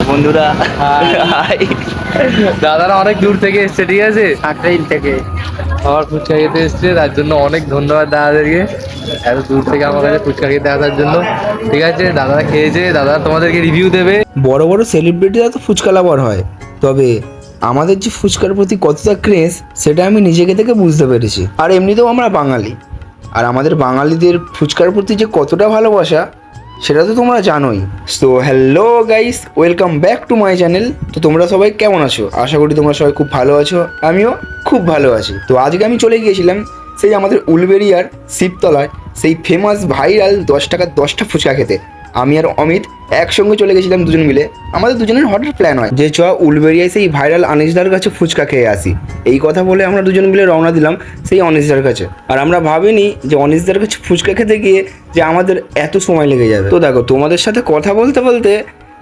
বন্ধুরা দাদারা অনেক দূর থেকে এসছে, ঠিক আছে, সাকরাইল থেকে আমার ফুচকা খেতে এসছে, তার জন্য অনেক ধন্যবাদ দাদাদেরকে, এত দূর থেকে আমার কাছে ফুচকা খেতে আসার জন্য। ঠিক আছে, দাদারা খেয়েছে, দাদা তোমাদেরকে রিভিউ দেবে। বড় বড় সেলিব্রিটিরা তো ফুচকা লাভার হয়, তবে আমাদের যে ফুচকার প্রতি কতটা ক্রেজ সেটা আমি নিজেকে থেকে বুঝতে পেরেছি। আর এমনিতেও আমরা বাঙালি, আর আমাদের বাঙালিদের ফুচকার প্রতি যে কতটা ভালোবাসা সেটা তো তোমরা জানোই। So hello guys, welcome back to my channel. তো তোমরা সবাই কেমন আছো? আশা করি তোমরা সবাই খুব ভালো আছো, আমিও খুব ভালো আছি। তো আজকে আমি চলে গিয়েছিলাম সেই আমাদের উলবেরিয়ার শিবতলায় সেই ফেমাস ভাইরাল 10 টাকার 10টা ফুচকা খেতে। আমি আর অমিত একসঙ্গে চলে গেছিলাম দুজন মিলে। আমাদের দুজনের হঠাৎ প্ল্যান হয় যে উলবেরিয়ায় সেই ভাইরাল অনিশদার কাছে ফুচকা খেয়ে আসি। এই কথা বলে আমরা দুজন মিলে রওনা দিলাম সেই অনিশদার কাছে। আর আমরা ভাবিনি যে অনিশদার কাছে ফুচকা খেতে গিয়ে যে আমাদের এত সময় লেগে যাবে। তো দেখো, তোমাদের সাথে কথা বলতে বলতে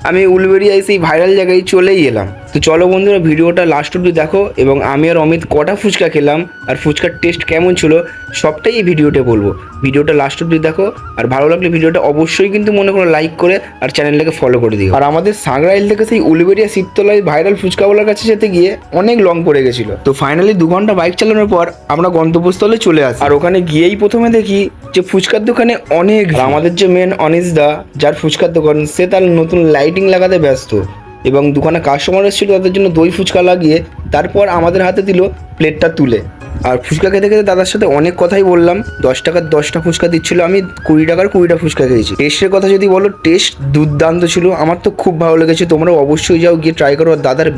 আমি উলবেরিয়ায় সেই ভাইরাল জায়গায় চলেই এলাম। তো চলো বন্ধুরা, ভিডিওটা লাস্ট অব্দি দেখো এবং আমি আর অমিত কটা ফুচকা খেলাম আর ফুচকার টেস্ট কেমন ছিল সবটাই এই ভিডিওতে বলবো। ভিডিওটা লাস্ট অব্দি দেখো, আর ভালো লাগলে ভিডিওটা অবশ্যই কিন্তু মনে করো লাইক করে আর চ্যানেলটাকে ফলো করে দিও। আর আমাদের সাকরাইল থেকে সেই উলবেরিয়া শিবতলায় ভাইরাল ফুচকাওয়ালার কাছে যেতে গিয়ে অনেক লং পড়ে গেছিলো। তো ফাইনালি 2 ঘন্টা বাইক চালানোর পর আমরা গন্তব্যস্থলে চলে আসি। আর ওখানে গিয়েই প্রথমে দেখি যে ফুচকার দোকানে অনেক, আমাদের যে মেন অনিশদা যার ফুচকার দোকান, সে তার নতুন লাইটিং লাগাতে ব্যস্ত এবং দোকানে কাস্টমার এসেছিল, তাদের জন্য দই ফুচকা লাগিয়ে তারপর আমাদের হাতে দিল প্লেটটা তুলে। আর ফুচকা খেতে খেতে দাদার সাথে অনেক কথাই বললাম। 10 টাকার 10টা ফুচকা দিচ্ছিল, আমি 20 টাকার 20টা ফুচকা খেয়েছি। টেস্টের কথা যদি বলো, টেস্ট দুর্দান্ত ছিল, আমার তো খুব ভালো লেগেছে। তোমরাও অবশ্যই যাও, গিয়ে ট্রাই করো। আর দাদার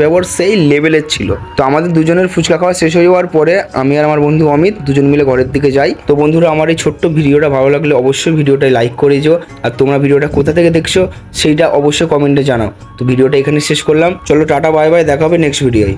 ব্যবহার সেই লেভেলের ছিল। তো আমাদের দুজনের ফুচকা খাওয়া শেষ হয়ে যাওয়ার পরে আমি আর আমার বন্ধু অমিত দুজন মিলে ঘরের দিকে যাই। তো বন্ধুরা, আমার এই ছোট্ট ভিডিওটা ভালো লাগলে অবশ্যই ভিডিওটা লাইক করে যেও। আর তোমরা ভিডিওটা কোথা থেকে দেখছো সেইটা অবশ্যই কমেন্টে জানাও। তো ভিডিওটা এখানে শেষ করলাম, চলো টাটা বাই বাই, দেখা হবে নেক্সট ভিডিওয়।